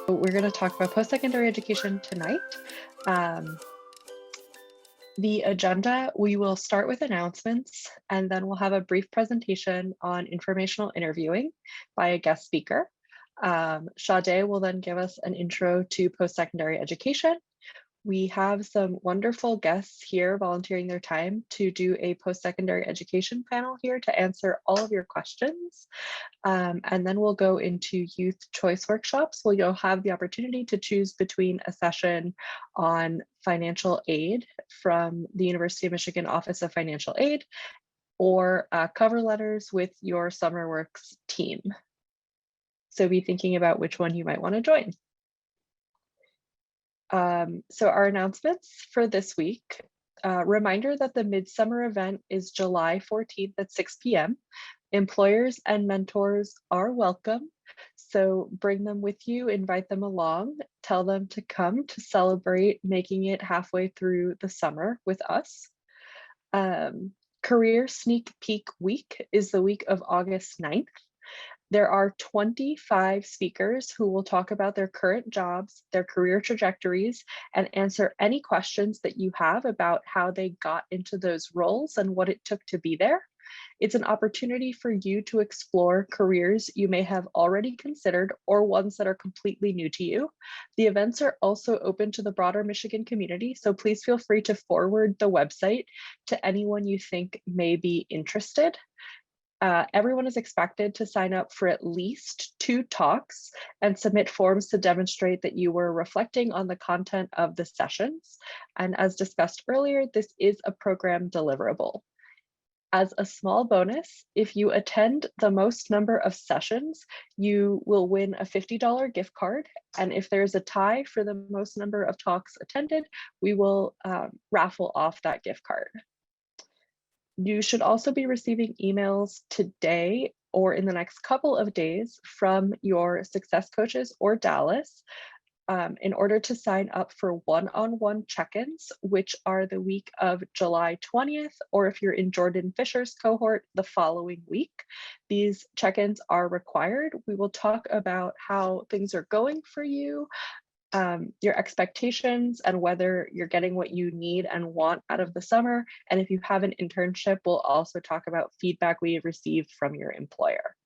We're going to talk about post-secondary education tonight. Um, the agenda, we will start with announcements, and then we'll have a brief presentation on informational interviewing by a guest speaker. Sade will then give us an intro to post-secondary education. We have some wonderful guests here volunteering their time to do a post-secondary education panel here to answer all of your questions. And then we'll go into youth choice workshops where you'll have the opportunity to choose between a session on financial aid from the University of Michigan Office of Financial Aid or cover letters with your SummerWorks team. So be thinking about which one you might want to join. So our announcements for this week, reminder that the Midsummer event is July 14th at 6 p.m. Employers and mentors are welcome, so bring them with you, invite them along, tell them to come to celebrate making it halfway through the summer with us. Career Sneak Peek Week is the week of August 9th. There are 25 speakers who will talk about their current jobs, their career trajectories, and answer any questions that you have about how they got into those roles and what it took to be there. It's an opportunity for you to explore careers you may have already considered or ones that are completely new to you. The events are also open to the broader Michigan community, so please feel free to forward the website to anyone you think may be interested. Everyone is expected to sign up for at least 2 talks and submit forms to demonstrate that you were reflecting on the content of the sessions. And as discussed earlier, this is a program deliverable. As a small bonus, if you attend the most number of sessions, you will win a $50 gift card. And if there's a tie for the most number of talks attended, we will raffle off that gift card. You should also be receiving emails today or in the next couple of days from your success coaches or Dallas in order to sign up for one-on-one check-ins, which are the week of July 20th, or if you're in Jordan Fisher's cohort, the following week. These check-ins are required. We will talk about how things are going for you, your expectations, and whether you're getting what you need and want out of the summer. And if you have an internship, we'll also talk about feedback we have received from your employer.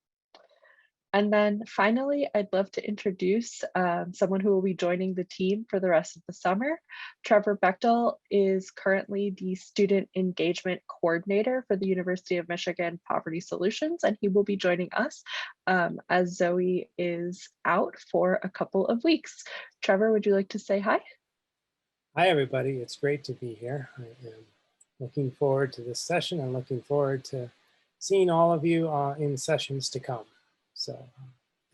And then finally, I'd love to introduce someone who will be joining the team for the rest of the summer. Trevor Bechtel is currently the Student Engagement Coordinator for the University of Michigan Poverty Solutions, and he will be joining us as Zoe is out for a couple of weeks. Trevor, would you like to say hi? Hi, everybody. It's great to be here. I am looking forward to this session and looking forward to seeing all of you in sessions to come. So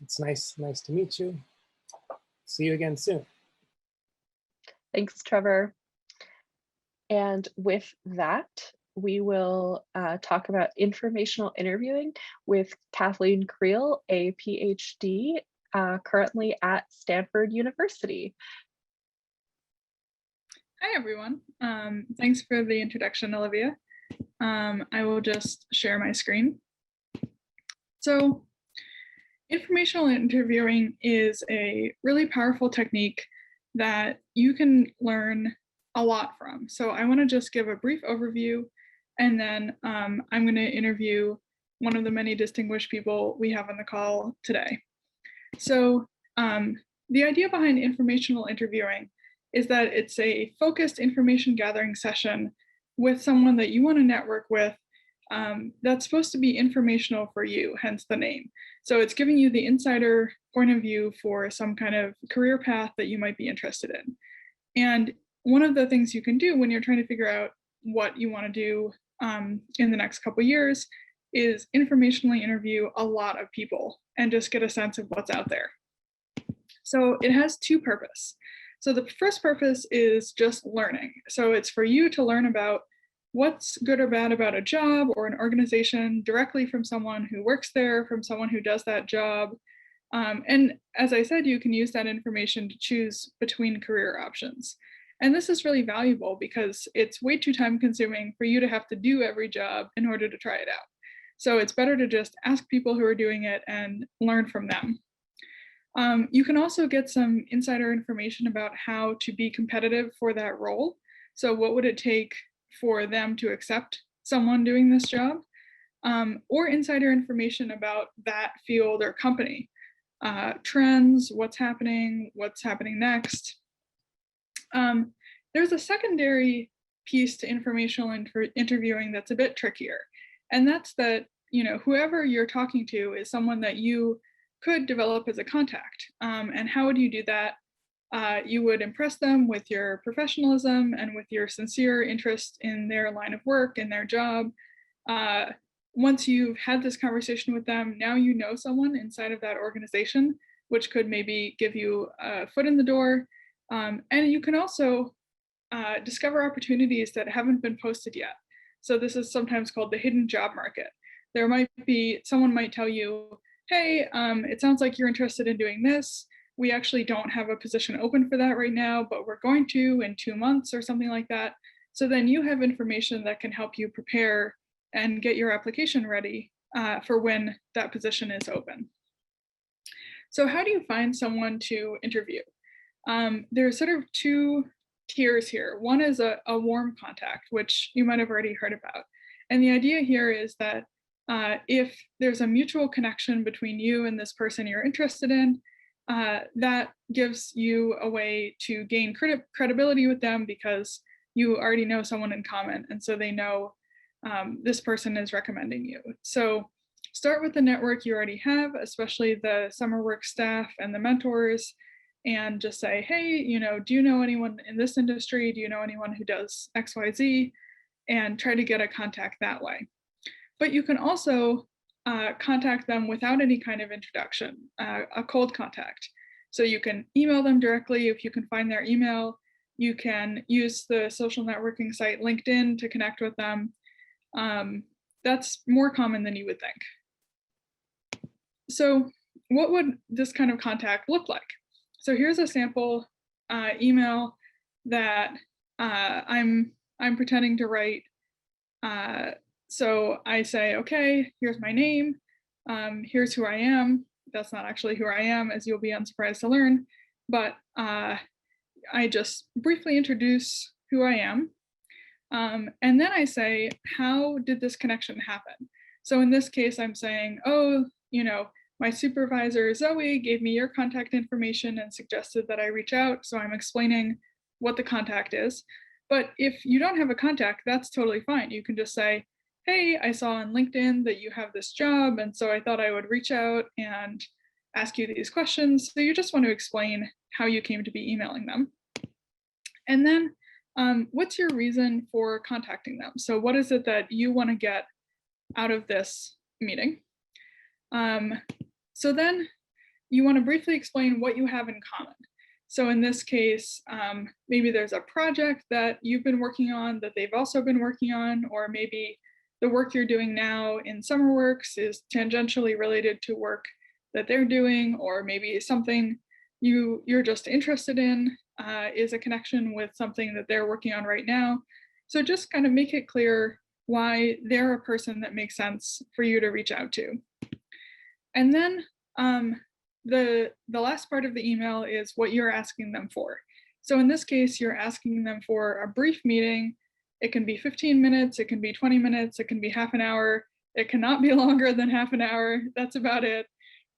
it's nice to meet you. See you again soon. Thanks, Trevor. And with that, we will talk about informational interviewing with Kathleen Creel, a PhD currently at Stanford University. Hi, everyone. Thanks for the introduction, Olivia. I will just share my screen. So, informational interviewing is a really powerful technique that you can learn a lot from. So I want to just give a brief overview, and then I'm going to interview one of the many distinguished people we have on the call today. So the idea behind informational interviewing is that it's a focused information gathering session with someone that you want to network with that's supposed to be informational for you, hence the name. So it's giving you the insider point of view for some kind of career path that you might be interested in. And one of the things you can do when you're trying to figure out what you want to do in the next couple of years is informationally interview a lot of people and just get a sense of what's out there. So it has 2 purposes. So the first purpose is just learning. So it's for you to learn about what's good or bad about a job or an organization directly from someone who works there, from someone who does that job. And as I said, you can use that information to choose between career options. And this is really valuable because it's way too time consuming for you to have to do every job in order to try it out. So it's better to just ask people who are doing it and learn from them. You can also get some insider information about how to be competitive for that role. So what would it take for them to accept someone doing this job? Or insider information about that field or company. Trends, what's happening next. There's a secondary piece to informational interviewing that's a bit trickier. And that's that, whoever you're talking to is someone that you could develop as a contact. And how would you do that? You would impress them with your professionalism and with your sincere interest in their line of work and their job. Once you've had this conversation with them, now you know someone inside of that organization, which could maybe give you a foot in the door. And you can also discover opportunities that haven't been posted yet. So this is sometimes called the hidden job market. There might be, someone might tell you, hey, it sounds like you're interested in doing this. We actually don't have a position open for that right now, but we're going to in 2 months or something like that. So then you have information that can help you prepare and get your application ready for when that position is open. So how do you find someone to interview? There's sort of two tiers here. One is a warm contact, which you might have already heard about. And the idea here is that if there's a mutual connection between you and this person you're interested in, that gives you a way to gain credibility with them because you already know someone in common. And so they know this person is recommending you. So start with the network you already have, especially the SummerWorks staff and the mentors, and just say, hey, do you know anyone in this industry? Do you know anyone who does XYZ? And try to get a contact that way. But you can also contact them without any kind of introduction, a cold contact. So you can email them directly if you can find their email. You can use the social networking site LinkedIn to connect with them. That's more common than you would think. So what would this kind of contact look like? So here's a sample email that I'm pretending to write. So I say, okay, here's my name. Here's who I am. That's not actually who I am, as you'll be unsurprised to learn. But I just briefly introduce who I am. And then I say, how did this connection happen? So in this case, I'm saying, oh, my supervisor, Zoe, gave me your contact information and suggested that I reach out. So I'm explaining what the contact is. But if you don't have a contact, that's totally fine. You can just say, hey, I saw on LinkedIn that you have this job. And so I thought I would reach out and ask you these questions. So you just want to explain how you came to be emailing them. And then what's your reason for contacting them? So what is it that you want to get out of this meeting? So then you want to briefly explain what you have in common. So in this case, maybe there's a project that you've been working on that they've also been working on, or maybe the work you're doing now in SummerWorks is tangentially related to work that they're doing, or maybe something you're just interested in is a connection with something that they're working on right now. So just kind of make it clear why they're a person that makes sense for you to reach out to. And then the last part of the email is what you're asking them for. So in this case, you're asking them for a brief meeting. It can be 15 minutes, it can be 20 minutes, it can be half an hour. It cannot be longer than half an hour. That's about it.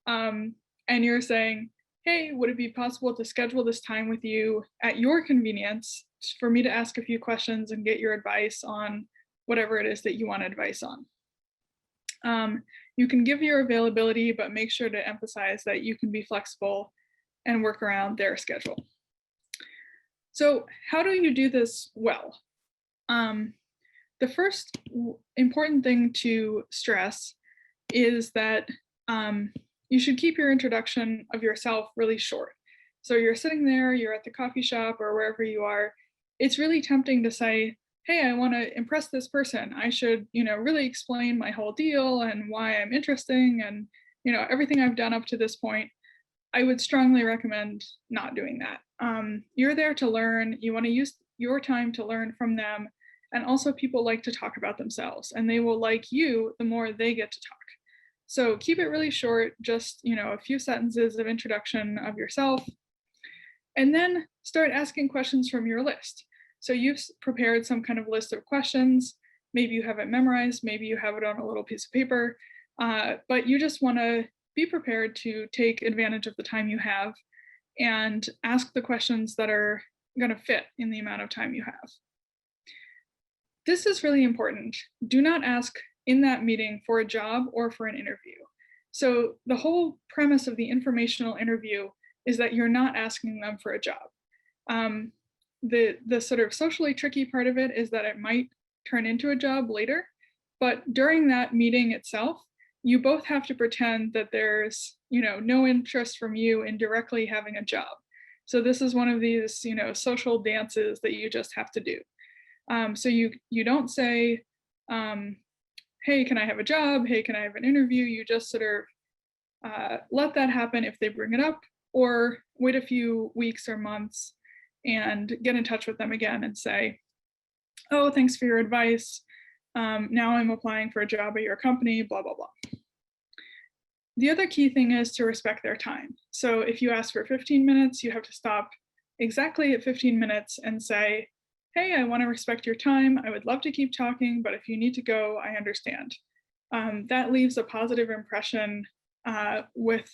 And you're saying, hey, would it be possible to schedule this time with you at your convenience for me to ask a few questions and get your advice on whatever it is that you want advice on? You can give your availability, but make sure to emphasize that you can be flexible and work around their schedule. So how do you do this well? The first important thing to stress is that you should keep your introduction of yourself really short. So you're sitting there, you're at the coffee shop or wherever you are. It's really tempting to say, hey, I want to impress this person. I should, really explain my whole deal and why I'm interesting and, everything I've done up to this point. I would strongly recommend not doing that. You're there to learn. You want to use your time to learn from them. And also people like to talk about themselves, and they will like you the more they get to talk. So keep it really short, just, a few sentences of introduction of yourself, and then start asking questions from your list. So you've prepared some kind of list of questions. Maybe you have it memorized, maybe you have it on a little piece of paper, but you just want to be prepared to take advantage of the time you have and ask the questions that are going to fit in the amount of time you have. This is really important. Do not ask in that meeting for a job or for an interview. So the whole premise of the informational interview is that you're not asking them for a job. The sort of socially tricky part of it is that it might turn into a job later, but during that meeting itself, you both have to pretend that there's, no interest from you in directly having a job. So this is one of these, social dances that you just have to do. So you don't say, hey, can I have a job? Hey, can I have an interview? You just sort of let that happen if they bring it up, or wait a few weeks or months and get in touch with them again and say, oh, thanks for your advice. Now I'm applying for a job at your company, blah, blah, blah. The other key thing is to respect their time. So if you ask for 15 minutes, you have to stop exactly at 15 minutes and say, hey, I want to respect your time. I would love to keep talking, but if you need to go, I understand. That leaves a positive impression with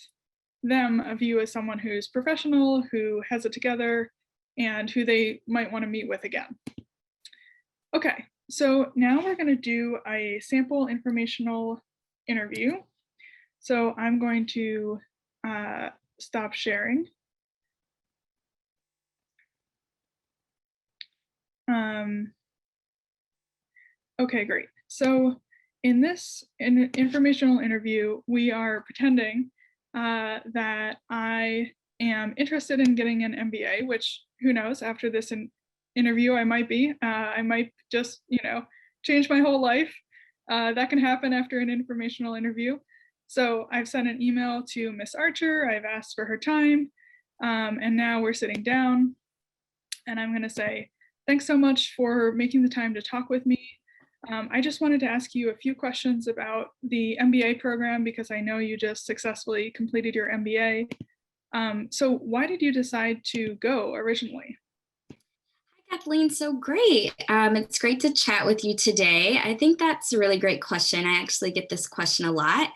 them of you as someone who's professional, who has it together, and who they might want to meet with again. Okay, so now we're going to do a sample informational interview. So I'm going to stop sharing. Okay, great. So in this informational interview, we are pretending that I am interested in getting an MBA, which who knows, after this interview, I might be. I might just, change my whole life. That can happen after an informational interview. So I've sent an email to Miss Archer. I've asked for her time. And now we're sitting down and I'm going to say, thanks so much for making the time to talk with me. I just wanted to ask you a few questions about the MBA program because I know you just successfully completed your MBA. So why did you decide to go originally? Hi, Kathleen. So great. It's great to chat with you today. I think that's a really great question. I actually get this question a lot.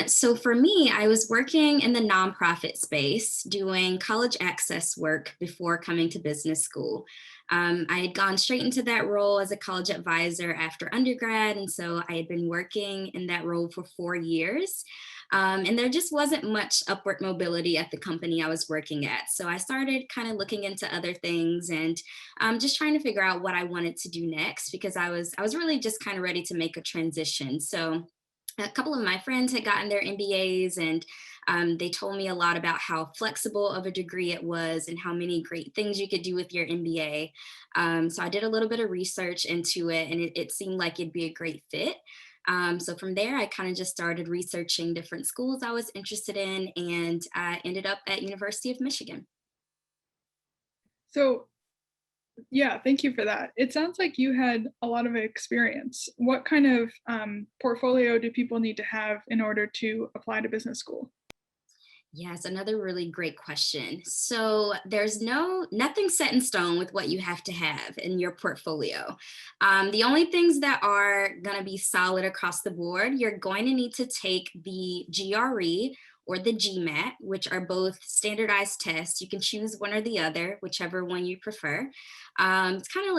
So for me, I was working in the nonprofit space doing college access work before coming to business school. I had gone straight into that role as a college advisor after undergrad. And so I had been working in that role for 4 years. And there just wasn't much upward mobility at the company I was working at. So I started kind of looking into other things and just trying to figure out what I wanted to do next because I was really just kind of ready to make a transition. So a couple of my friends had gotten their MBAs and they told me a lot about how flexible of a degree it was and how many great things you could do with your MBA. So I did a little bit of research into it and it seemed like it'd be a great fit. So from there, I kind of just started researching different schools I was interested in and I ended up at University of Michigan. So yeah, thank you for that. It sounds like you had a lot of experience. What kind of portfolio do people need to have in order to apply to business school? Yes, another really great question. So there's nothing set in stone with what you have to have in your portfolio. The only things that are going to be solid across the board, you're going to need to take the GRE or the GMAT, which are both standardized tests. You can choose one or the other, whichever one you prefer. It's kind of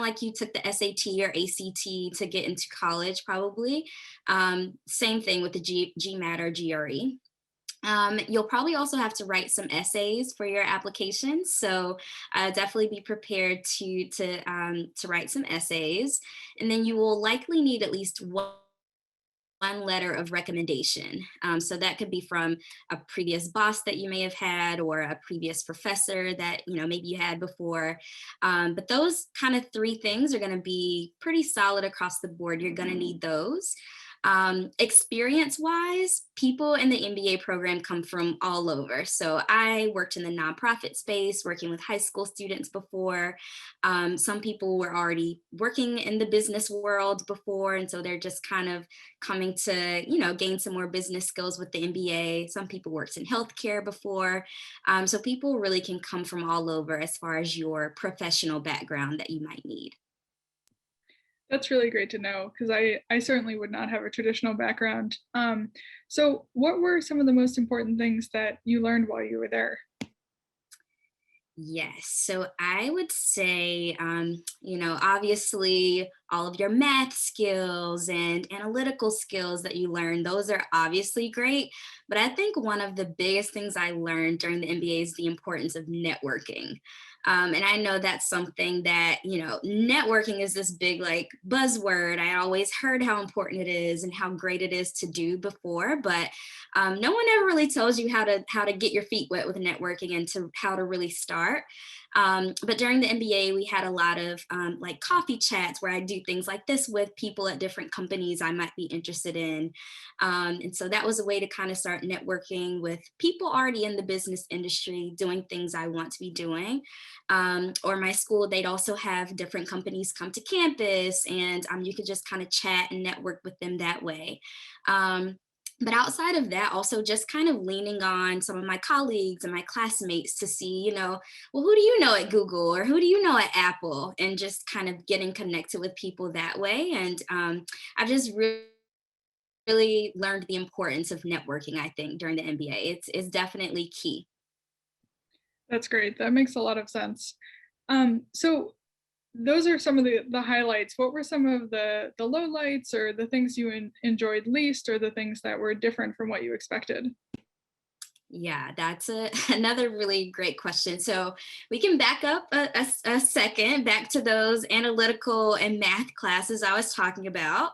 like you took the SAT or ACT to get into college, probably. Same thing with the GMAT or GRE. You'll probably also have to write some essays for your application. So definitely be prepared to write some essays. And then you will likely need at least one letter of recommendation. So that could be from a previous boss that you may have had or a previous professor that maybe you had before. But those kind of 3 things are going to be pretty solid across the board. You're going to need those. Experience-wise, people in the MBA program come from all over. So I worked in the nonprofit space, working with high school students before. Some people were already working in the business world before, and so they're just kind of coming to, gain some more business skills with the MBA. Some people worked in healthcare before. So people really can come from all over as far as your professional background that you might need. That's really great to know, because I certainly would not have a traditional background. So what were some of the most important things that you learned while you were there? Yes. So I would say, obviously all of your math skills and analytical skills that you learn, those are obviously great. But I think one of the biggest things I learned during the MBA is the importance of networking. And I know that's something that, networking is this big like buzzword. I always heard how important it is and how great it is to do before, but no one ever really tells you how to get your feet wet with networking and to how to really start. But during the MBA, we had a lot of like coffee chats where I do things like this with people at different companies I might be interested in. And so that was a way to kind of start networking with people already in the business industry doing things I want to be doing. Or my school, they'd also have different companies come to campus, and you could just kind of chat and network with them that way. But outside of that, also just kind of leaning on some of my colleagues and my classmates to see, well, who do you know at Google, or who do you know at Apple, and just kind of getting connected with people that way. And I've just really learned the importance of networking, I think, during the MBA. It's definitely key. That's great. That makes a lot of sense. So those are some of the highlights. What were some of the lowlights, or the things you enjoyed least, or the things that were different from what you expected? Yeah, that's another really great question. So we can back up a second, back to those analytical and math classes I was talking about.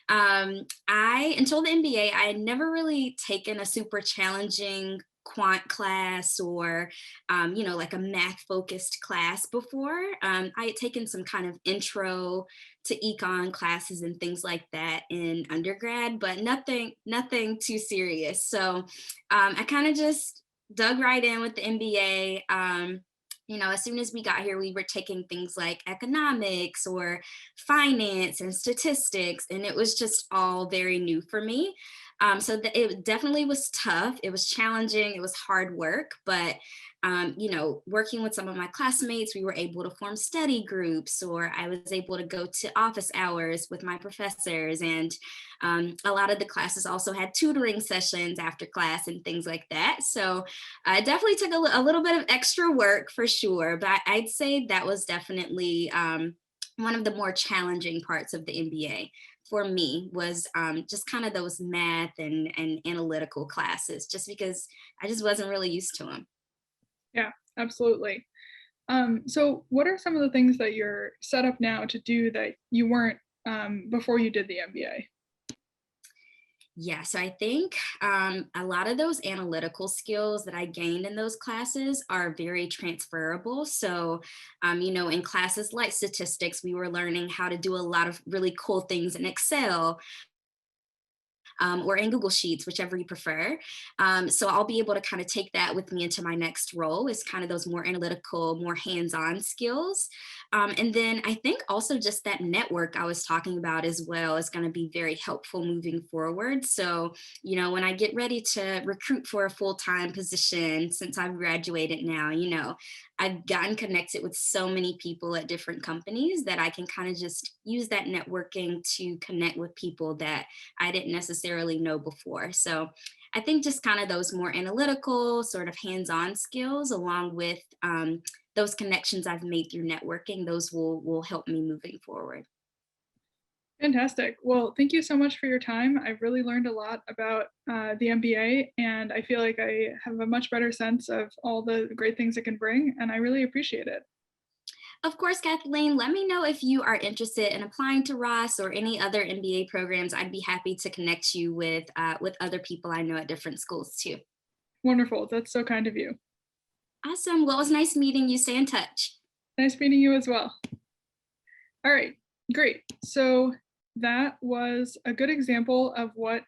Until the MBA, I had never really taken a super challenging quant class, or like a math focused class before. I had taken some kind of intro to econ classes and things like that in undergrad, but nothing too serious. So I kind of just dug right in with the MBA. As soon as we got here, we were taking things like economics or finance and statistics, and it was just all very new for me. So it definitely was tough. It was challenging. It was hard work, but working with some of my classmates, we were able to form study groups, or I was able to go to office hours with my professors. And a lot of the classes also had tutoring sessions after class and things like that. So it definitely took a little bit of extra work for sure, but I'd say that was definitely one of the more challenging parts of the MBA for me, was just kind of those math and analytical classes, just because I just wasn't really used to them. Yeah, absolutely. So what are some of the things that you're set up now to do that you weren't before you did the MBA? Yeah, so I think a lot of those analytical skills that I gained in those classes are very transferable. So, in classes like statistics, we were learning how to do a lot of really cool things in Excel, or in Google Sheets, whichever you prefer. So I'll be able to kind of take that with me into my next role, is kind of those more analytical, more hands-on skills. And then I think also just that network I was talking about as well is going to be very helpful moving forward. So, when I get ready to recruit for a full-time position, since I've graduated now, I've gotten connected with so many people at different companies that I can kind of just use that networking to connect with people that I didn't necessarily know before. So I think just kind of those more analytical, sort of hands-on skills, along with those connections I've made through networking, those will help me moving forward. Fantastic. Well, thank you so much for your time. I've really learned a lot about the MBA, and I feel like I have a much better sense of all the great things it can bring, and I really appreciate it. Of course, Kathleen, let me know if you are interested in applying to Ross or any other MBA programs. I'd be happy to connect you with other people I know at different schools too. Wonderful. That's so kind of you. Awesome. Well, it was nice meeting you. Stay in touch. Nice meeting you as well. All right, great. So that was a good example of what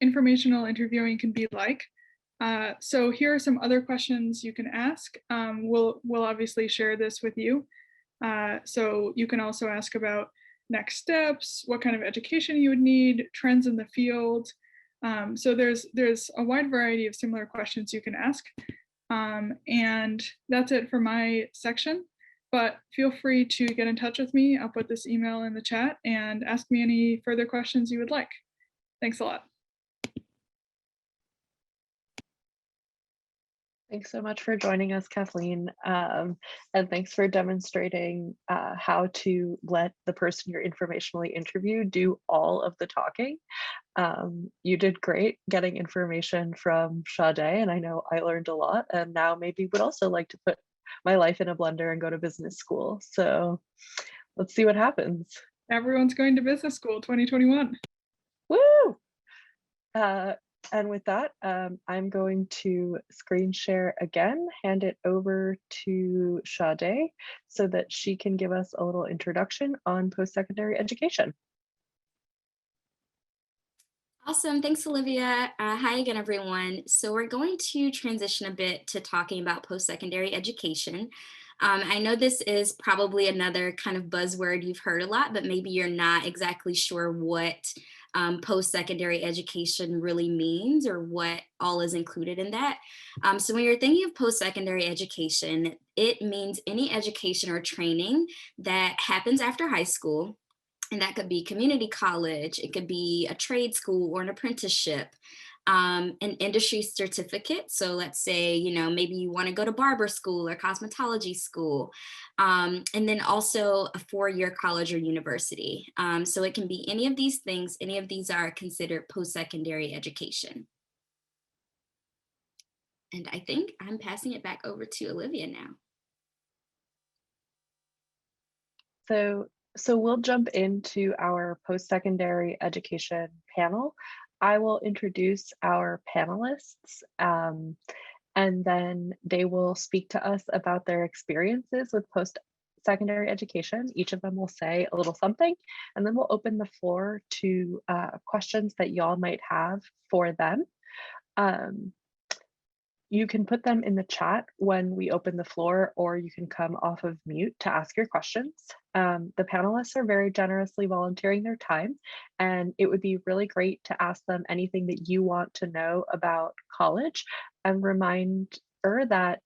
informational interviewing can be like. So here are some other questions you can ask. We'll obviously share this with you. So you can also ask about next steps, what kind of education you would need, trends in the field. So there's a wide variety of similar questions you can ask. And that's it for my section, but feel free to get in touch with me. I'll put this email in the chat and ask me any further questions you would like. Thanks a lot. Thanks so much for joining us, Kathleen. And thanks for demonstrating how to let the person you're informationally interviewed do all of the talking. You did great getting information from Sade, and I know I learned a lot, and now maybe would also like to put my life in a blender and go to business school. So let's see what happens. Everyone's going to business school 2021. Woo! And with that, I'm going to screen share again, hand it over to Sade so that she can give us a little introduction on post-secondary education. Awesome. Thanks, Olivia. Hi again, everyone. So we're going to transition a bit to talking about post-secondary education. I know this is probably another kind of buzzword you've heard a lot, but maybe you're not exactly sure what post-secondary education really means or what all is included in that. So when you're thinking of post-secondary education, it means any education or training that happens after high school. And that could be community college, it could be a trade school or an apprenticeship, an industry certificate. So let's say, you know, maybe you want to go to barber school or cosmetology school, and then also a 4-year college or university. So it can be any of these things. Any of these are considered post-secondary education. And I think I'm passing it back over to Olivia now. So we'll jump into our post-secondary education panel. I will introduce our panelists, and then they will speak to us about their experiences with post-secondary education. Each of them will say a little something, and then we'll open the floor to questions that y'all might have for them. You can put them in the chat when we open the floor, or you can come off of mute to ask your questions. The panelists are very generously volunteering their time, and it would be really great to ask them anything that you want to know about college, and remind her that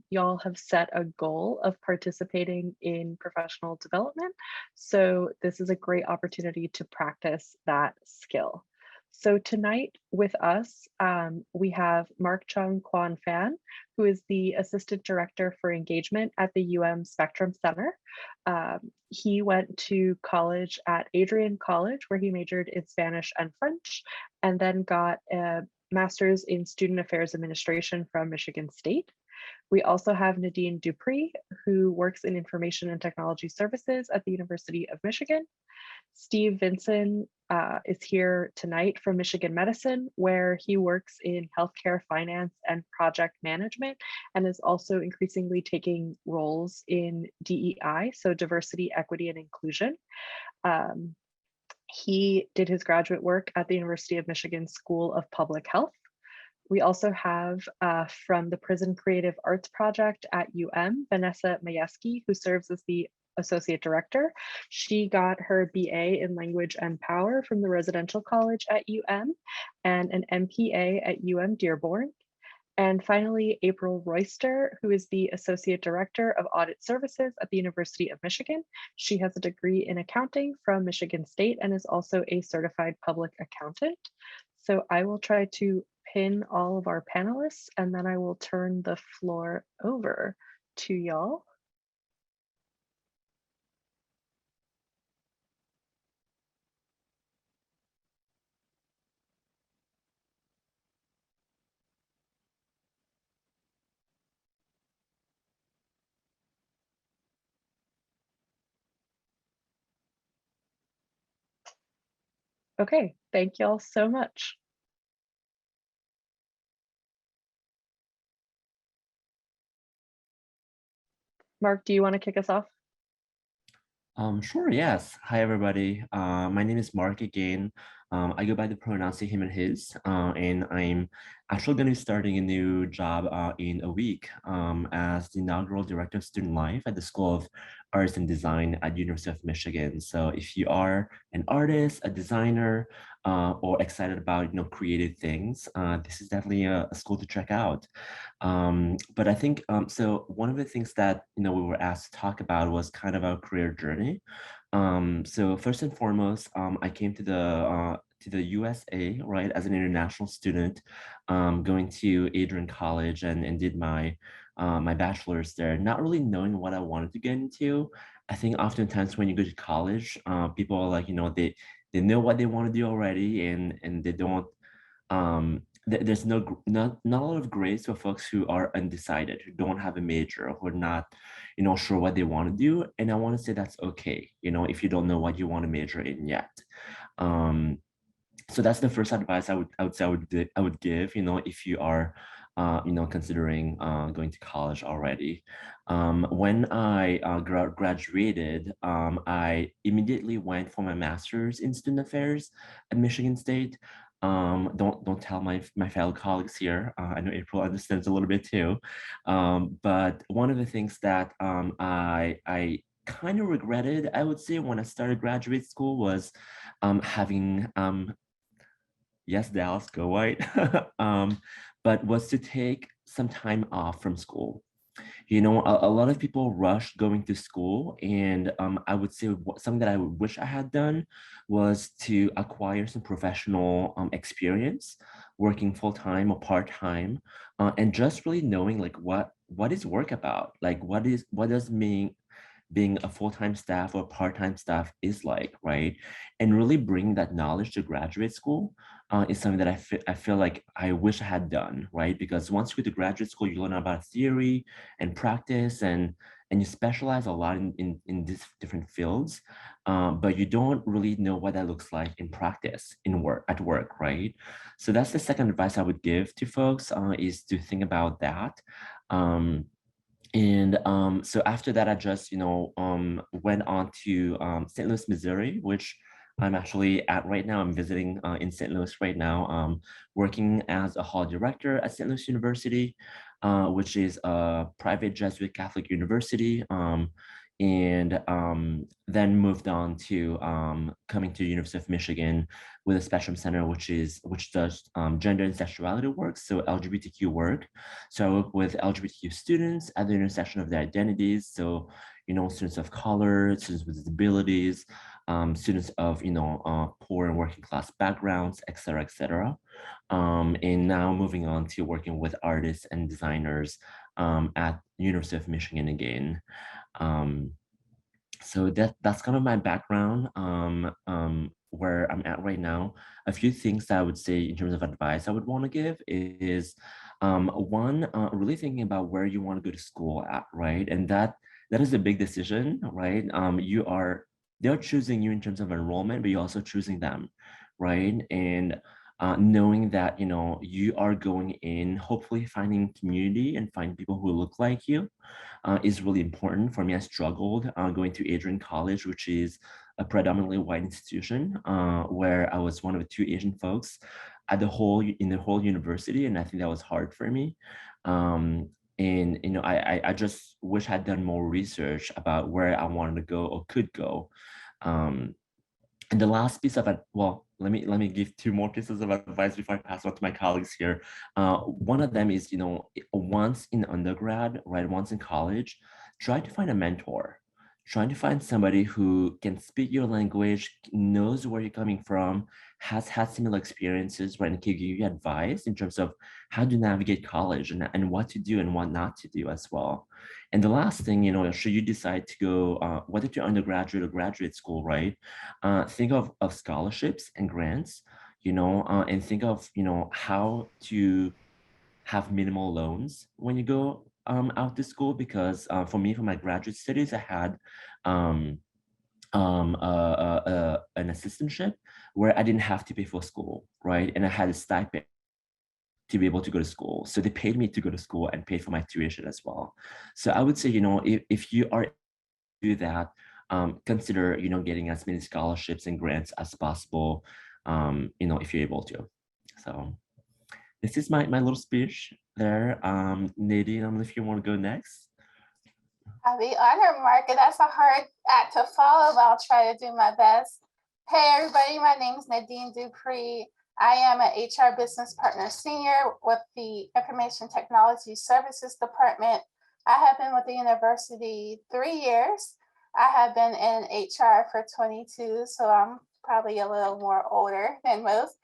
y'all have set a goal of participating in professional development. So this is a great opportunity to practice that skill. So tonight with us, we have Mark Chung Kwan Fan, who is the Assistant Director for Engagement at the Spectrum Center. He went to college at Adrian College, where he majored in Spanish and French, and then got a Master's in Student Affairs Administration from Michigan State. We also have Nadine Dupree, who works in Information and Technology Services at the University of Michigan. Steve Vinson is here tonight from Michigan Medicine, where he works in healthcare finance and project management, and is also increasingly taking roles in DEI, so diversity, equity, and inclusion. He did his graduate work at the University of Michigan School of Public Health. We also have from the Prison Creative Arts Project at Vanessa Majewski, who serves as the Associate Director. She got her BA in Language and Power from the Residential College at and an MPA at Dearborn. And finally, April Royster, who is the Associate Director of Audit Services at the University of Michigan. She has a degree in accounting from Michigan State and is also a certified public accountant. So I will try to pin all of our panelists, and then I will turn the floor over to y'all. Okay, thank y'all so much. Mark, do you want to kick us off? Sure, yes. Hi, everybody. My name is Mark again. I go by the pronouns him and his, and I'm actually going to be starting a new job in a week as the inaugural Director of Student Life at the School of Arts and Design at University of Michigan. So if you are an artist, a designer, or excited about creative things, this is definitely a school to check out. But I think so. One of the things that we were asked to talk about was kind of our career journey. So first and foremost, I came to the USA, right, as an international student, going to Adrian College and did my bachelor's there, not really knowing what I wanted to get into. I think oftentimes when you go to college, people are like, they know what they want to do already, and they don't there's not a lot of grades for folks who are undecided, who don't have a major, who are not sure what they want to do. And I want to say that's okay, if you don't know what you want to major in yet. So that's the first advice I would say I would give, if you are considering going to college already. When I graduated, I immediately went for my master's in student affairs at Michigan State. Don't tell my fellow colleagues here. I know April understands a little bit too. But one of the things that I kind of regretted, I would say, when I started graduate school was having yes, Dallas, go white. But was to take some time off from school. A lot of people rush going to school, and I would say something that I wish I had done was to acquire some professional experience, working full time or part time, and just really knowing like what is work about, like what does being a full-time staff or part-time staff is like, right? And really bring that knowledge to graduate school is something that I feel like I wish I had done, right? Because once you go to graduate school, you learn about theory and practice, and you specialize a lot in these different fields, but you don't really know what that looks like in practice, at work, right? So that's the second advice I would give to folks, is to think about that. And so after that, I just, went on to St. Louis, Missouri, which I'm actually at right now. I'm visiting in St. Louis right now, working as a hall director at St. Louis University, which is a private Jesuit Catholic university. And then moved on to coming to University of Michigan with a Spectrum Center, which does gender and sexuality work, so LGBTQ work. So I work with LGBTQ students at the intersection of their identities. So, students of color, students with disabilities, students of, poor and working class backgrounds, et cetera, et cetera. And now moving on to working with artists and designers at University of Michigan again. So that's kind of my background, where I'm at right now. A few things that I would say in terms of advice I would want to give is, one, really thinking about where you want to go to school at, right? And that is a big decision, right? They're choosing you in terms of enrollment, but you're also choosing them, right? And knowing that you are going in, hopefully finding community and finding people who look like you, is really important. For me, I struggled going to Adrian College, which is a predominantly white institution, where I was one of the two Asian folks in the whole university, and I think that was hard for me. And I just wish I'd done more research about where I wanted to go or could go. And the last piece of it, well, let me give two more pieces of advice before I pass on to my colleagues here. One of them is, once in undergrad, right, once in college, try to find a mentor. Trying to find somebody who can speak your language, knows where you're coming from, has had similar experiences, right, and can give you advice in terms of how to navigate college and what to do and what not to do as well. And the last thing, should you decide to go, whether to undergraduate or graduate school, right, think of scholarships and grants, and think of, how to have minimal loans when you go out to school, because for me, for my graduate studies, I had an assistantship where I didn't have to pay for school, right? And I had a stipend to be able to go to school. So they paid me to go to school and paid for my tuition as well. So I would say, if you are do that, consider, getting as many scholarships and grants as possible, if you're able to. So this is my little speech there. Nadine, I don't know if you want to go next. I'll be honored, Mark, and that's a hard act to follow, but I'll try to do my best. Hey, everybody, my name is Nadine Dupree. I am an HR Business Partner Senior with the Information Technology Services Department. I have been with the university 3 years. I have been in HR for 22, so I'm probably a little more older than most.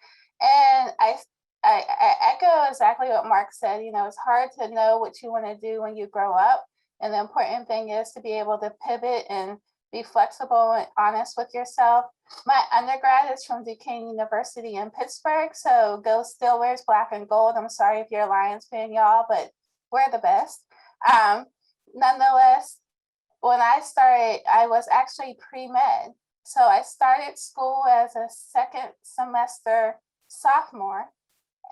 And I echo exactly what Mark said. It's hard to know what you want to do when you grow up. And the important thing is to be able to pivot and be flexible and honest with yourself. My undergrad is from Duquesne University in Pittsburgh. So go Steelers, black and gold. I'm sorry if you're a Lions fan, y'all, but we're the best. Nonetheless, when I started, I was actually pre-med. So I started school as a second semester sophomore,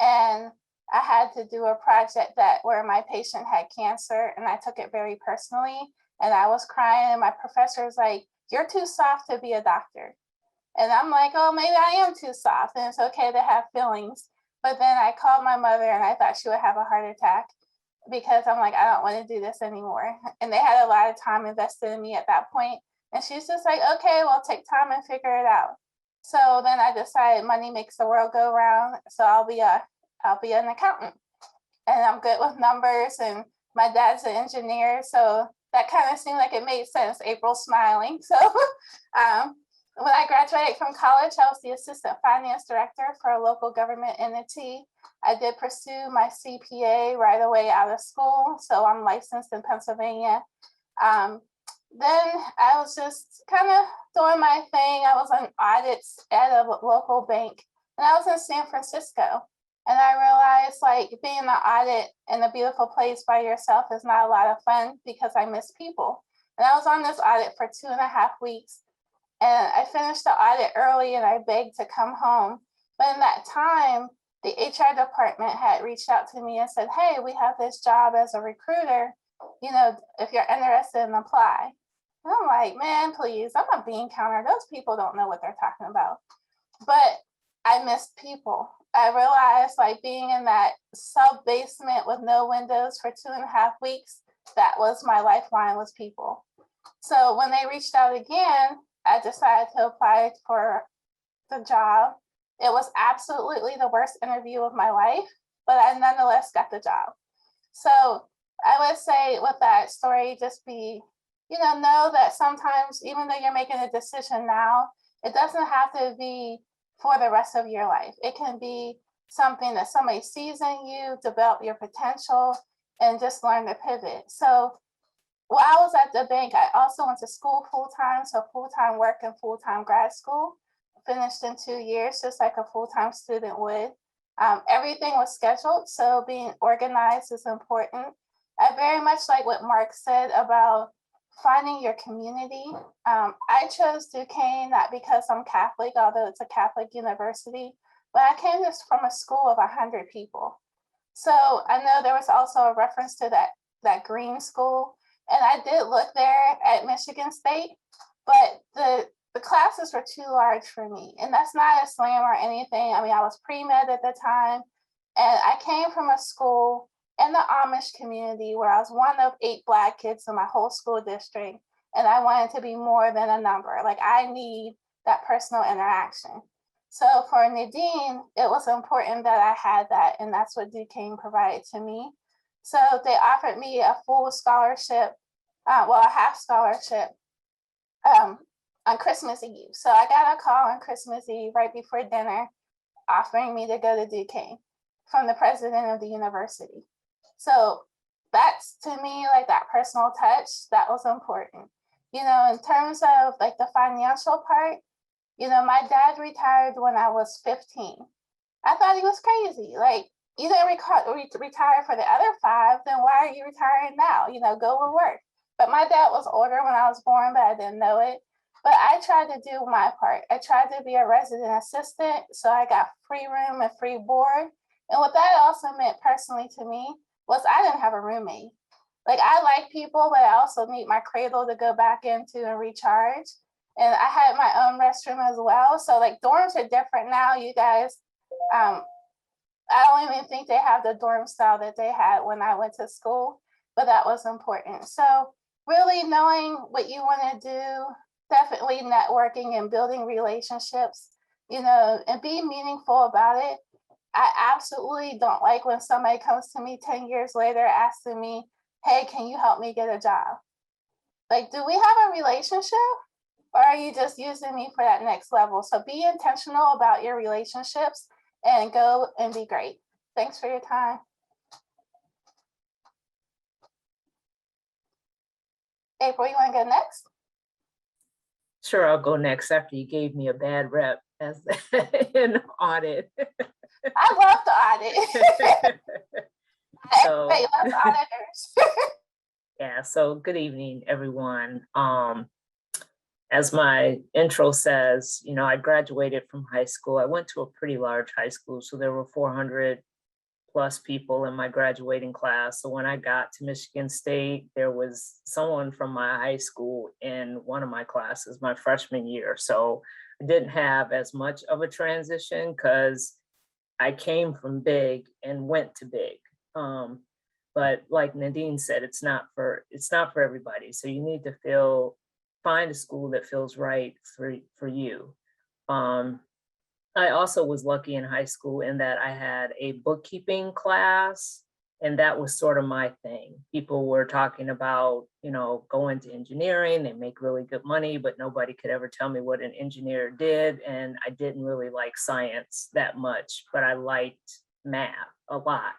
and I had to do a project where my patient had cancer, and I took it very personally, and I was crying, and my professor was like, "You're too soft to be a doctor." And I'm like, "Oh, maybe I am too soft, and it's okay to have feelings." But then I called my mother, and I thought she would have a heart attack, because I'm like, I don't want to do this anymore. And they had a lot of time invested in me at that point. And she's just like, "Okay, well, take time and figure it out." So then I decided money makes the world go round. So I'll be an accountant, and I'm good with numbers, and my dad's an engineer. So that kind of seemed like it made sense. April's smiling. So when I graduated from college, I was the assistant finance director for a local government entity. I did pursue my CPA right away out of school. So I'm licensed in Pennsylvania. Then I was just kind of doing my thing. I was on audits at a local bank, and I was in San Francisco. And I realized, like, being in an audit in a beautiful place by yourself is not a lot of fun, because I miss people. And I was on this audit for 2.5 weeks, and I finished the audit early, and I begged to come home. But in that time, the HR department had reached out to me and said, "Hey, we have this job as a recruiter, if you're interested in apply." And I'm like, "Man, please, I'm a bean counter. Those people don't know what they're talking about." But I missed people. I realized, like, being in that sub basement with no windows for 2.5 weeks, that was my lifeline, was people. So when they reached out again, I decided to apply for the job. It was absolutely the worst interview of my life, but I nonetheless got the job. So I would say with that story, just be, know that sometimes, even though you're making a decision now, it doesn't have to be for the rest of your life. It can be something that somebody sees in you, develop your potential, and just learn to pivot. So while I was at the bank, I also went to school full-time, so full-time work and full-time grad school. Finished in 2 years, just like a full-time student would. Everything was scheduled, so being organized is important. I very much like what Mark said about finding your community. I chose Duquesne not because I'm Catholic, although it's a Catholic university, but I came from a school of 100 people. So I know there was also a reference to that green school, and I did look there at Michigan State, but the classes were too large for me. And that's not a slam or anything. I mean, I was pre-med at the time, and I came from a school in the Amish community where I was one of 8 Black kids in my whole school district. And I wanted to be more than a number. Like, I need that personal interaction. So for Nadine, it was important that I had that, and that's what Duquesne provided to me. So they offered me a full scholarship, a half scholarship on Christmas Eve. So I got a call on Christmas Eve right before dinner offering me to go to Duquesne from the president of the university. So that's, to me, like, that personal touch, that was important. In terms of like the financial part, my dad retired when I was 15. I thought he was crazy. Like, you didn't retire for the other 5, then why are you retiring now? Go and work. But my dad was older when I was born, but I didn't know it. But I tried to do my part. I tried to be a resident assistant, so I got free room and free board. And what that also meant personally to me was I didn't have a roommate. Like, I like people, but I also need my cradle to go back into and recharge. And I had my own restroom as well. So like dorms are different now, you guys. I don't even think they have the dorm style that they had when I went to school, but that was important. So really knowing what you want to do, definitely networking and building relationships, you know, and being meaningful about it. I absolutely don't like when somebody comes to me 10 years later asking me, hey, can you help me get a job? Like, do we have a relationship? Or are you just using me for that next level? So be intentional about your relationships and go and be great. Thanks for your time. April, you want to go next? Sure, I'll go next after you gave me a bad rep as an audit. I love the audit. So, Everybody loves auditors. yeah, so good evening, everyone. As my intro says, you know, I graduated from high school. I went to a pretty large high school, so there were 400 plus people in my graduating class. So when I got to Michigan State, there was someone from my high school in one of my classes my freshman year. So I didn't have as much of a transition because I came from big and went to big. But like Nadine said, it's not for everybody. So you need to find a school that feels right for you. I also was lucky in high school in that I had a bookkeeping class, and that was sort of my thing. People were talking about, you know, going to engineering, they make really good money, but nobody could ever tell me what an engineer did. And I didn't really like science that much, but I liked math a lot.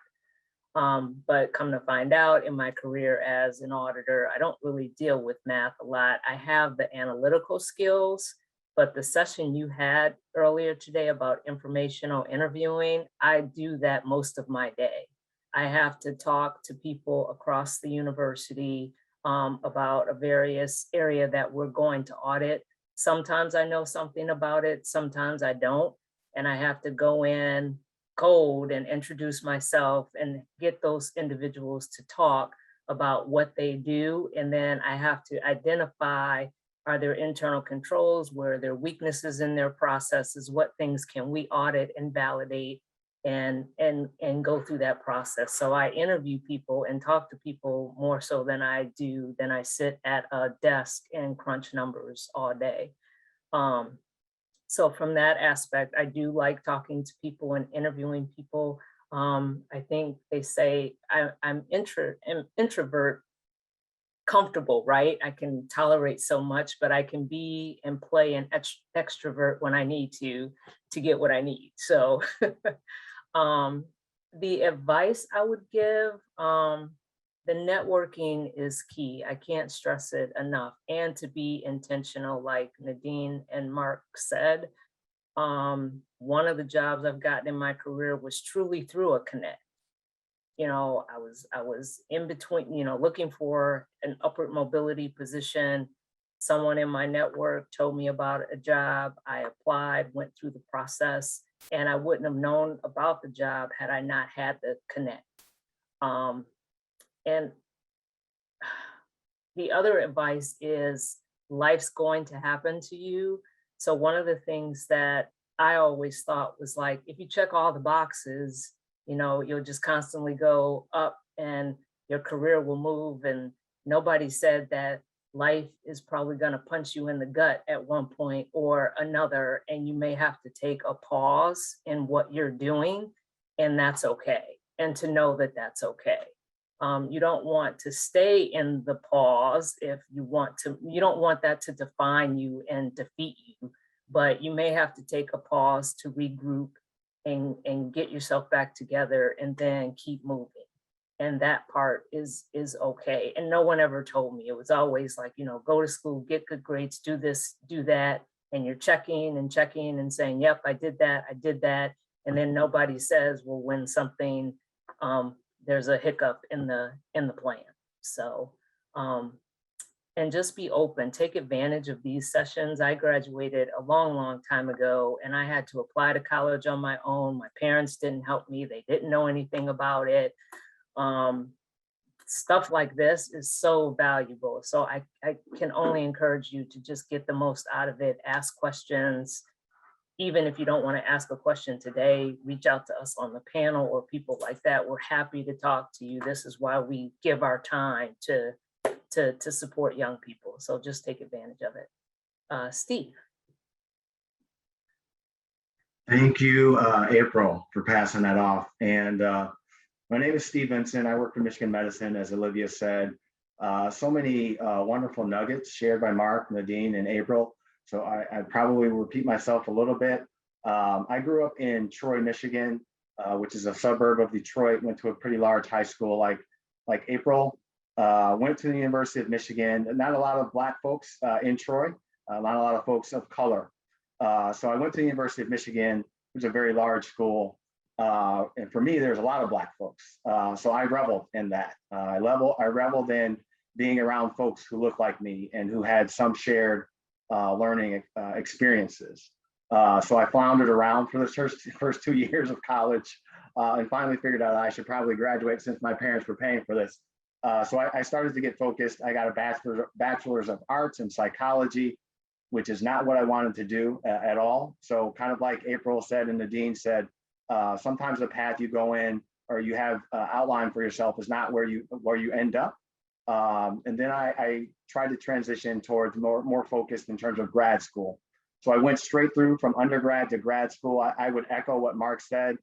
But come to find out in my career as an auditor, I don't really deal with math a lot. I have the analytical skills, but the session you had earlier today about informational interviewing, I do that most of my day. I have to talk to people across the university about a various area that we're going to audit. Sometimes I know something about it, sometimes I don't. And I have to go in cold and introduce myself and get those individuals to talk about what they do. And then I have to identify, are there internal controls, where are there weaknesses in their processes, what things can we audit and validate and go through that process. So I interview people and talk to people more so than I sit at a desk and crunch numbers all day. So from that aspect, I do like talking to people and interviewing people. I think they say I'm introvert comfortable, right? I can tolerate so much, but I can be and play an extrovert when I need to get what I need. So the advice I would give, the networking is key. I can't stress it enough. And to be intentional, like Nadine and Mark said, one of the jobs I've gotten in my career was truly through a connect. You know, I was in between, you know, looking for an upward mobility position. Someone in my network told me about a job. I applied, went through the process, and I wouldn't have known about the job had I not had the connect. And the other advice is life's going to happen to you. So one of the things that I always thought was like, if you check all the boxes, you know, you'll just constantly go up and your career will move. And nobody said that life is probably going to punch you in the gut at one point or another, and you may have to take a pause in what you're doing, and that's okay. And to know that that's okay. You don't want to stay in the pause if you don't want that to define you and defeat you, but you may have to take a pause to regroup and get yourself back together and then keep moving. And that part is okay. And no one ever told me. It was always like, you know, go to school, get good grades, do this, do that. And you're checking and saying, yep, I did that. And then nobody says, well, when something, there's a hiccup in the plan. So, and just be open, take advantage of these sessions. I graduated a long time ago, and I had to apply to college on my own. My parents didn't help me. They didn't know anything about it. stuff like this is so valuable. So I can only encourage you to just get the most out of it, ask questions. Even if you don't want to ask a question today, reach out to us on the panel or people like that. We're happy to talk to you. This is why we give our time to support young people. So just take advantage of it. Steve. Thank you, April, for passing that off. And my name is Steve Vincent. I work for Michigan Medicine, as Olivia said. So many wonderful nuggets shared by Mark, Nadine, and April. So I probably will repeat myself a little bit. I grew up in Troy, Michigan, which is a suburb of Detroit. Went to a pretty large high school like April. Went to the University of Michigan. Not a lot of Black folks in Troy, not a lot of folks of color. So I went to the University of Michigan, which is a very large school. And for me, there's a lot of Black folks. So I reveled in that. I reveled in being around folks who look like me and who had some shared learning experiences. So I floundered around for the first 2 years of college and finally figured out I should probably graduate since my parents were paying for this. So I started to get focused. I got a bachelor's of arts in psychology, which is not what I wanted to do at all. So kind of like April said and Nadine said, sometimes the path you go in or you have outlined for yourself is not where you end up. And then I tried to transition towards more focused in terms of grad school. So I went straight through from undergrad to grad school. I would echo what Mark said.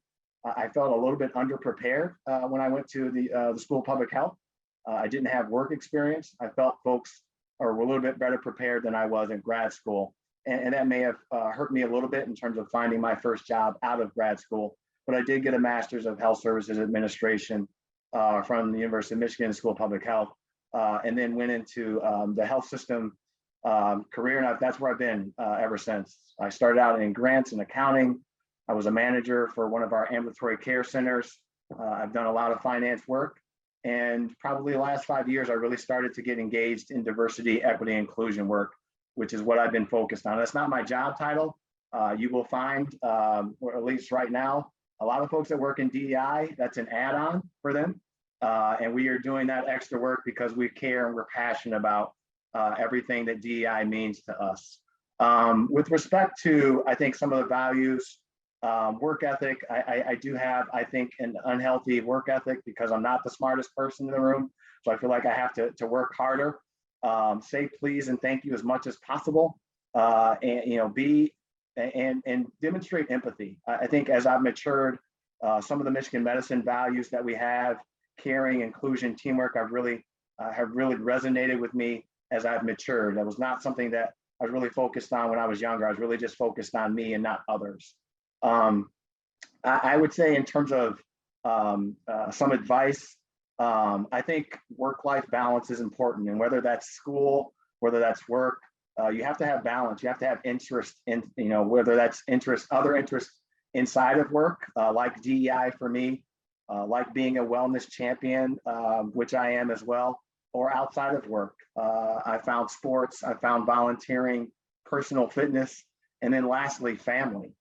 I felt a little bit underprepared when I went to the School of Public Health. I didn't have work experience. I felt folks were a little bit better prepared than I was in grad school. And that may have hurt me a little bit in terms of finding my first job out of grad school. But I did get a master's of health services administration from the University of Michigan School of Public Health, and then went into the health system career. And that's where I've been ever since. I started out in grants and accounting. I was a manager for one of our ambulatory care centers. I've done a lot of finance work. And probably the last 5 years, I really started to get engaged in diversity, equity, inclusion work, which is what I've been focused on. That's not my job title. You will find, or at least right now, a lot of folks that work in DEI, that's an add-on for them. And we are doing that extra work because we care and we're passionate about everything that DEI means to us. With respect to, I think, some of the values, work ethic, I do have, I think, an unhealthy work ethic because I'm not the smartest person in the room. So I feel like I have to work harder, say please and thank you as much as possible, and be and demonstrate empathy. I think as I've matured, some of the Michigan Medicine values that we have, caring, inclusion, teamwork, have really resonated with me as I've matured. That was not something that I was really focused on when I was younger. I was really just focused on me and not others. I would say in terms of some advice, I think work-life balance is important, and whether that's school, whether that's work, you have to have balance. You have to have interest in, whether that's other interests inside of work, like DEI for me, like being a wellness champion, which I am as well, or outside of work. I found sports, I found volunteering, personal fitness, and then lastly, family.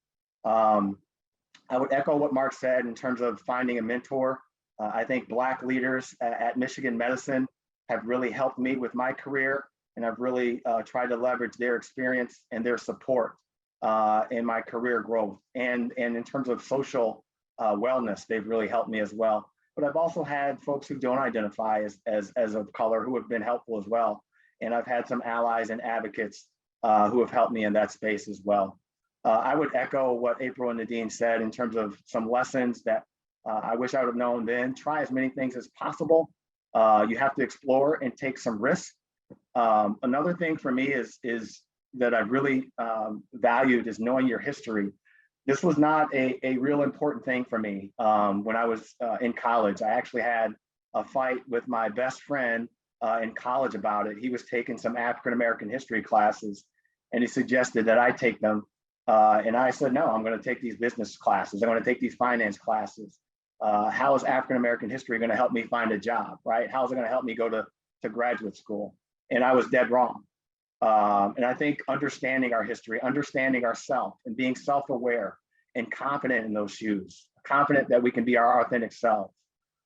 I would echo what Mark said in terms of finding a mentor. I think Black leaders at Michigan Medicine have really helped me with my career, and I've really tried to leverage their experience and their support in my career growth. And in terms of social wellness, they've really helped me as well. But I've also had folks who don't identify as of color who have been helpful as well. And I've had some allies and advocates who have helped me in that space as well. I would echo what April and Nadine said in terms of some lessons that I wish I would have known then. Try as many things as possible. You have to explore and take some risks. Another thing for me is that I really valued is knowing your history. This was not a real important thing for me when I was in college. I actually had a fight with my best friend in college about it. He was taking some African-American history classes, and he suggested that I take them. And I said, no, I'm going to take these business classes. I'm going to take these finance classes. How is African-American history going to help me find a job, right? How is it going to help me go to graduate school? And I was dead wrong. And I think understanding our history, understanding ourselves, and being self-aware and confident in those shoes, confident that we can be our authentic selves,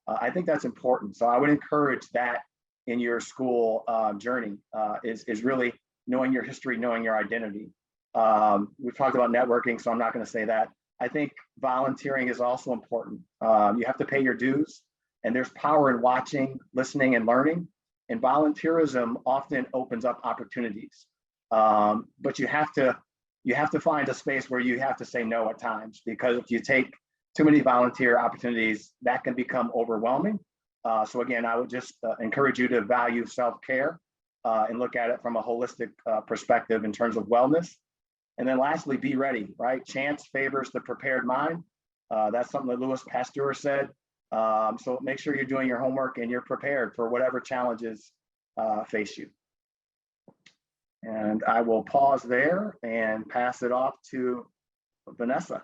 I think that's important. So I would encourage that in your school journey is really knowing your history, knowing your identity. We've talked about networking, so I'm not going to say that. I think volunteering is also important. You have to pay your dues, and there's power in watching, listening, and learning. And volunteerism often opens up opportunities. But you have to find a space where you have to say no at times, because if you take too many volunteer opportunities, that can become overwhelming. So again, I would just encourage you to value self-care and look at it from a holistic perspective in terms of wellness. And then lastly, be ready, right? Chance favors the prepared mind. That's something that Louis Pasteur said. So make sure you're doing your homework and you're prepared for whatever challenges face you. And I will pause there and pass it off to Vanessa.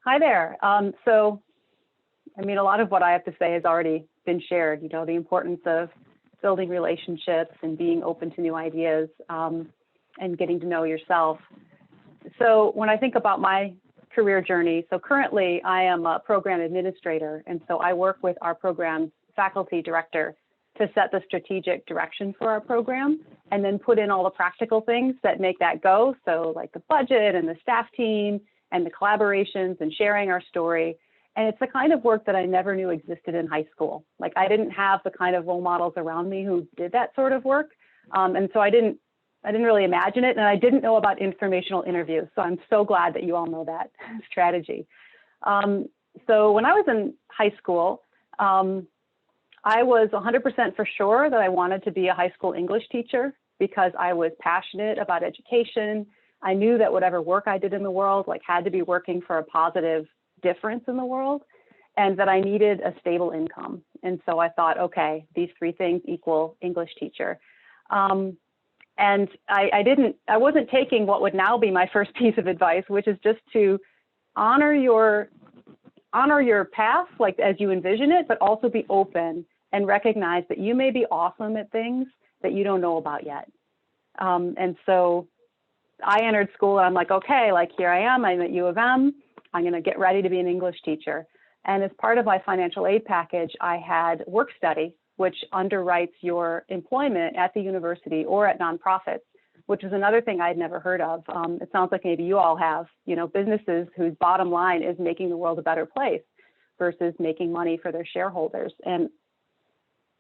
Hi there. So, I mean, a lot of what I have to say has already been shared, you know, the importance of building relationships and being open to new ideas and getting to know yourself. So when I think about my career journey, so currently I am a program administrator. And so I work with our program's faculty director to set the strategic direction for our program and then put in all the practical things that make that go. So like the budget and the staff team and the collaborations and sharing our story. And it's the kind of work that I never knew existed in high school. Like I didn't have the kind of role models around me who did that sort of work. And so I didn't really imagine it. And I didn't know about informational interviews. So I'm so glad that you all know that strategy. So when I was in high school, I was 100% for sure that I wanted to be a high school English teacher because I was passionate about education. I knew that whatever work I did in the world had to be working for a positive difference in the world, and that I needed a stable income. And so I thought, okay, these three things equal English teacher. And I wasn't taking what would now be my first piece of advice, which is just to honor your path, like as you envision it, but also be open and recognize that you may be awesome at things that you don't know about yet. And so I entered school and I'm like, okay, like here I am, I'm at U of M. I'm going to get ready to be an English teacher. And as part of my financial aid package, I had work study, which underwrites your employment at the university or at nonprofits, which is another thing I'd never heard of. It sounds like maybe you all have, you know, businesses whose bottom line is making the world a better place versus making money for their shareholders. And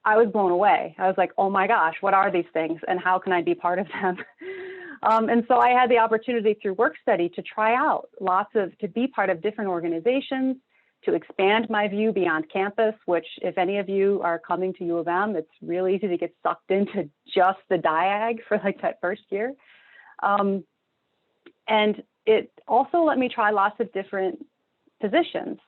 I was blown away. I was like, oh my gosh, what are these things and how can I be part of them? And so I had the opportunity through work study to try out to be part of different organizations, to expand my view beyond campus, which if any of you are coming to U of M, it's really easy to get sucked into just the diag for like that first year. And it also let me try lots of different positions.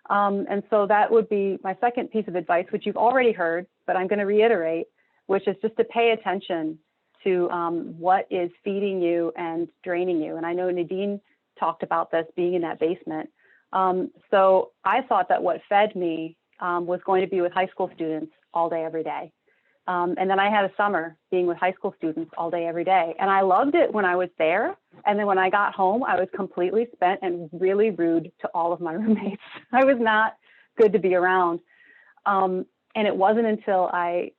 And so that would be my second piece of advice, which you've already heard, but I'm going to reiterate, which is just to pay attention to what is feeding you and draining you. And I know Nadine talked about this being in that basement. So I thought that what fed me was going to be with high school students all day, every day. And then I had a summer being with high school students all day, every day. And I loved it when I was there. And then when I got home, I was completely spent and really rude to all of my roommates. I was not good to be around. And it wasn't until I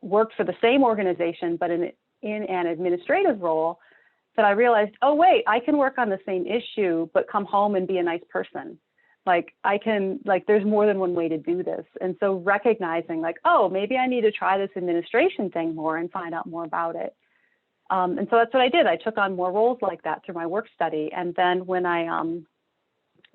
worked for the same organization, but in an administrative role, that I realized, oh, wait, I can work on the same issue, but come home and be a nice person. There's more than one way to do this. And so recognizing oh, maybe I need to try this administration thing more and find out more about it. And so that's what I did. I took on more roles like that through my work study. And then when I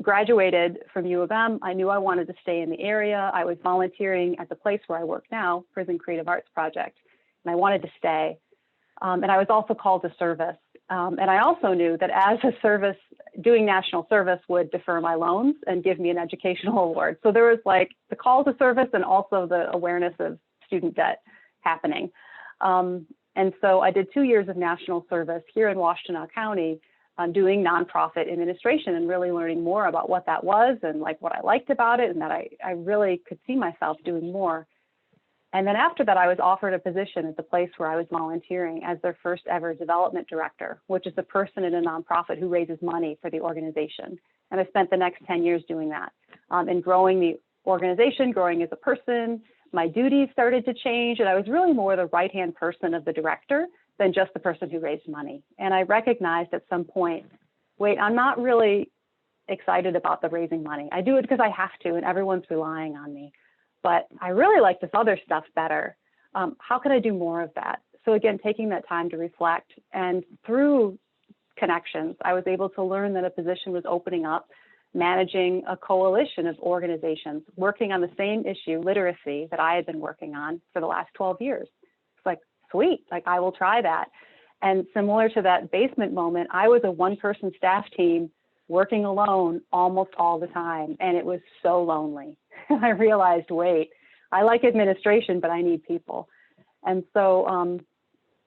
graduated from U of M, I knew I wanted to stay in the area. I was volunteering at the place where I work now, Prison Creative Arts Project, and I wanted to stay. And I was also called to service. And I also knew that as a service, doing national service would defer my loans and give me an educational award. So there was the call to service and also the awareness of student debt happening. And so I did 2 years of national service here in Washtenaw County, doing nonprofit administration and really learning more about what that was and what I liked about it, and that I really could see myself doing more. And then after that, I was offered a position at the place where I was volunteering as their first ever development director, which is a person in a nonprofit who raises money for the organization. And I spent the next 10 years doing that and growing the organization, growing as a person. My duties started to change, and I was really more the right-hand person of the director than just the person who raised money. And I recognized at some point, wait, I'm not really excited about the raising money. I do it because I have to, and everyone's relying on me. But I really like this other stuff better. How can I do more of that? So again, taking that time to reflect, and through connections, I was able to learn that a position was opening up, managing a coalition of organizations working on the same issue, literacy, that I had been working on for the last 12 years. It's like, sweet, like I will try that. And similar to that basement moment, I was a one-person staff team working alone almost all the time, and it was so lonely. I realized, wait, I like administration, but I need people. And so,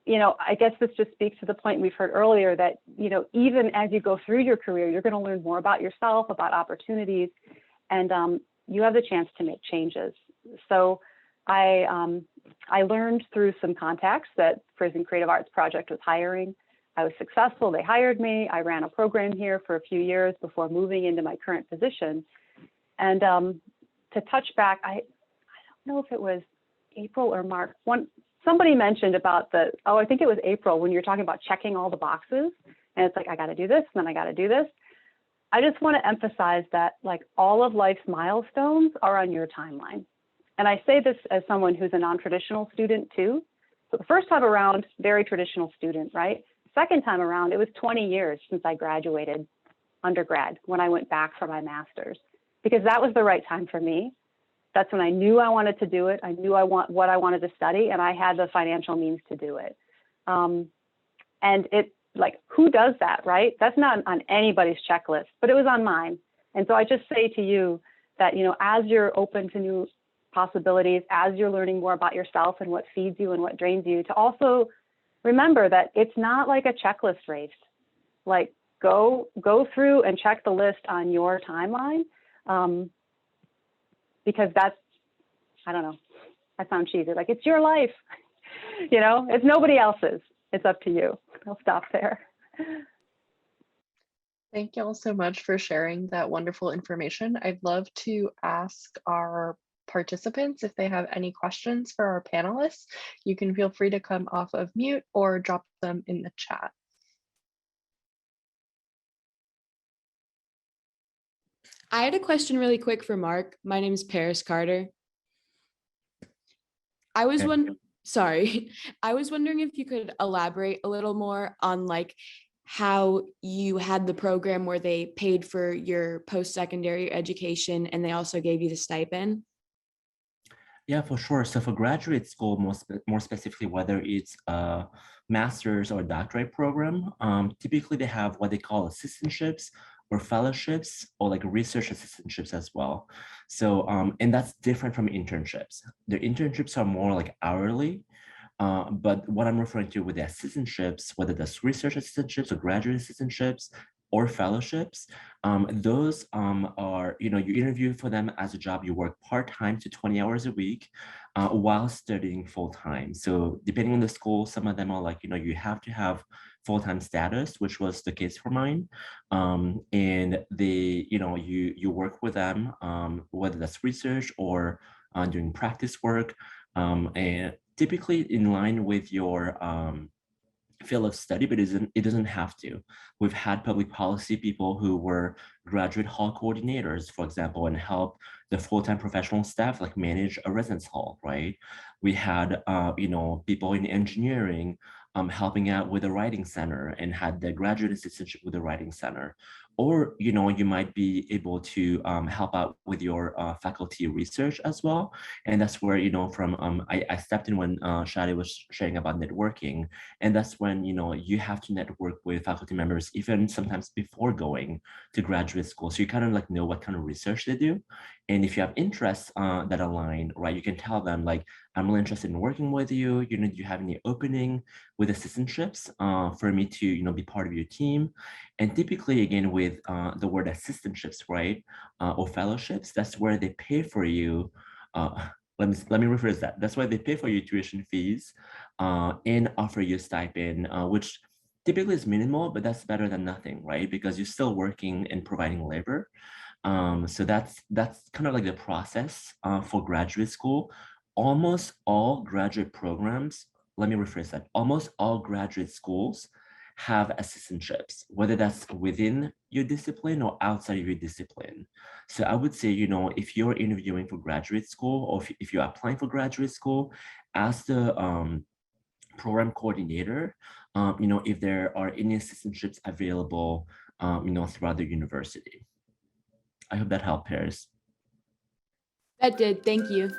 you know, I guess this just speaks to the point we've heard earlier that, you know, even as you go through your career, you're going to learn more about yourself, about opportunities, and you have the chance to make changes. So I learned through some contacts that Prison Creative Arts Project was hiring. I was successful. They hired me. I ran a program here for a few years before moving into my current position. And to touch back, I don't know if it was April or March. Somebody mentioned about I think it was April, when you're talking about checking all the boxes. And it's like, I got to do this, and then I got to do this. I just want to emphasize that, like, all of life's milestones are on your timeline. And I say this as someone who's a non-traditional student too. So the first time around, very traditional student, right? Second time around, it was 20 years since I graduated undergrad when I went back for my master's, because that was the right time for me. That's when I knew I wanted to do it. I knew what I wanted to study, and I had the financial means to do it. And it, like, who does that, right? That's not on anybody's checklist, but it was on mine. And so I just say to you that, you know, as you're open to new possibilities, as you're learning more about yourself and what feeds you and what drains you, to also remember that it's not like a checklist race. Like, go through and check the list on your timeline, because that's, I don't know, I sound cheesy, like, it's your life, you know, it's nobody else's, it's up to you. I'll stop there. Thank you all so much for sharing that wonderful information. I'd love to ask our participants if they have any questions for our panelists. You can feel free to come off of mute or drop them in the chat. I had a question really quick for Mark. My name is Paris Carter. I was wondering if you could elaborate a little more on, like, how you had the program where they paid for your post-secondary education and they also gave you the stipend. Yeah, for sure. So for graduate school, more specifically, whether it's a master's or doctorate program, typically they have what they call assistantships or fellowships, or like research assistantships as well. So, and that's different from internships. The internships are more like hourly, but what I'm referring to with the assistantships, whether that's research assistantships or graduate assistantships or fellowships, those are, you know, you interview for them as a job, you work part-time to 20 hours a week while studying full-time. So depending on the school, some of them are like, you know, you have to have full-time status, which was the case for mine. And they, you know, you work with them, whether that's research or doing practice work, and typically in line with your field of study, but it doesn't have to. We've had public policy people who were graduate hall coordinators, for example, and help the full-time professional staff like manage a residence hall, right? We had, you know, people in engineering helping out with a writing center and had the graduate assistantship with the writing center. Or, you know, you might be able to help out with your faculty research as well. And that's where, you know, from I stepped in when Shadi was sharing about networking. And that's when, you know, you have to network with faculty members, even sometimes before going to graduate school. So you kind of like know what kind of research they do. And if you have interests that align, right, you can tell them like, I'm really interested in working with you. You know, do you have any opening with assistantships for me to, you know, be part of your team? And typically, again, with the word assistantships, right, or fellowships, that's where they pay for you let me rephrase that. That's why they pay for your tuition fees and offer you a stipend, which typically is minimal, but that's better than nothing, right? Because you're still working and providing labor. So that's kind of like the process for graduate school. Almost all graduate programs, let me rephrase that, almost all graduate schools have assistantships, whether that's within your discipline or outside of your discipline. So I would say, you know, if you're interviewing for graduate school, or if you're applying for graduate school, ask the program coordinator, you know, if there are any assistantships available, you know, throughout the university. I hope that helped, Paris. That did. Thank you.